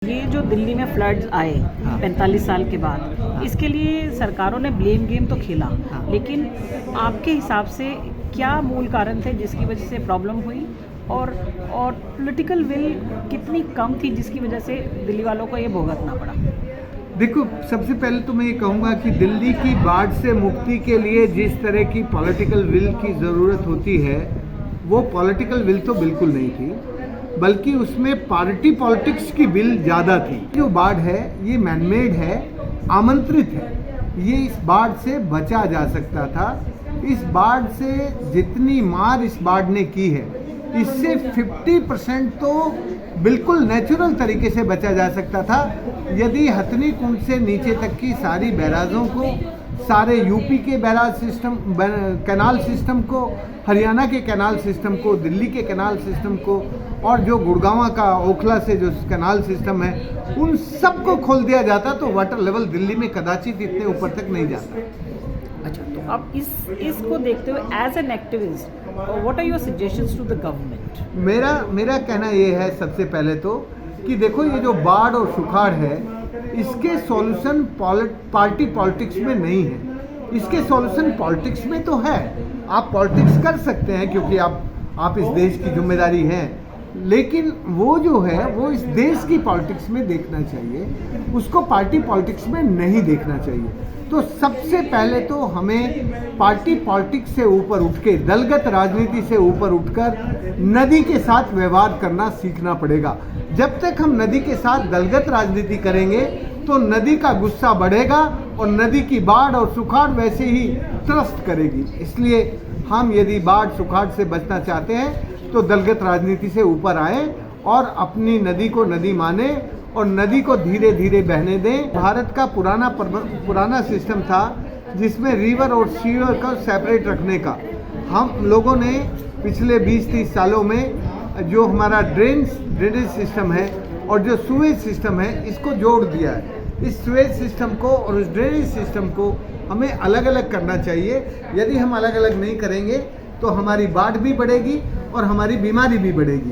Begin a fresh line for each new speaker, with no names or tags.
ये जो दिल्ली में फ्लड्स आए 45 साल के बाद, इसके लिए सरकारों ने ब्लेम गेम तो खेला, लेकिन आपके हिसाब से क्या मूल कारण थे जिसकी वजह से प्रॉब्लम हुई, और पॉलिटिकल विल कितनी कम थी जिसकी वजह से दिल्ली वालों को ये भुगतना पड़ा?
देखो, सबसे पहले तो मैं ये कहूँगा कि दिल्ली की बाढ़ से मुक्ति के लिए जिस तरह की पॉलिटिकल विल की ज़रूरत होती है, वो पॉलिटिकल विल तो बिल्कुल नहीं थी, बल्कि उसमें पार्टी पॉलिटिक्स की विल ज़्यादा थी। जो बाढ़ है ये मैनमेड है, आमंत्रित है। ये इस बाढ़ से बचा जा सकता था। इस बाढ़ से जितनी मार इस बाढ़ ने की है, इससे 50% तो बिल्कुल नेचुरल तरीके से बचा जा सकता था यदि हथनी कुंड से नीचे तक की सारी बैराजों को, सारे यूपी के बैराज सिस्टम, कैनाल सिस्टम को, हरियाणा के कैनाल सिस्टम को, दिल्ली के कैनाल सिस्टम को, और जो गुड़गांव का ओखला से जो कैनाल सिस्टम है, उन सबको खोल दिया जाता तो वाटर लेवल दिल्ली में कदाचित इतने ऊपर तक नहीं जाता।
अच्छा, तो अब इसको देखते हुए as an activist what are your suggestions to the government?
मेरा कहना ये है सबसे पहले तो कि देखो, ये जो बाढ़ और सुखाड़ है, इसके सॉल्यूशन पार्टी पॉलिटिक्स में नहीं है। इसके सॉल्यूशन पॉलिटिक्स में तो है। आप पॉलिटिक्स कर सकते हैं क्योंकि आप इस देश की जिम्मेदारी हैं, लेकिन वो जो है वो इस देश की पॉलिटिक्स में देखना चाहिए, उसको पार्टी पॉलिटिक्स में नहीं देखना चाहिए। तो सबसे पहले तो हमें पार्टी पॉलिटिक्स से ऊपर उठ के, दलगत राजनीति से ऊपर उठकर नदी के साथ व्यवहार करना सीखना पड़ेगा। जब तक हम नदी के साथ दलगत राजनीति करेंगे तो नदी का गुस्सा बढ़ेगा और नदी की बाढ़ और सुखाड़ वैसे ही त्रस्त करेगी। इसलिए हम यदि बाढ़ सुखाड़ से बचना चाहते हैं तो दलगत राजनीति से ऊपर आए और अपनी नदी को नदी माने और नदी को धीरे धीरे बहने दें। भारत का पुराना सिस्टम था जिसमें रिवर और सीवर को सेपरेट रखने का। हम लोगों ने पिछले 20-30 सालों में जो हमारा ड्रेनेज सिस्टम है और जो सुएज सिस्टम है, इसको जोड़ दिया है। इस सुएज सिस्टम को और इस ड्रेनेज सिस्टम को हमें अलग अलग करना चाहिए। यदि हम अलग अलग नहीं करेंगे तो हमारी बाढ़ भी बढ़ेगी और हमारी बीमारी भी बढ़ेगी।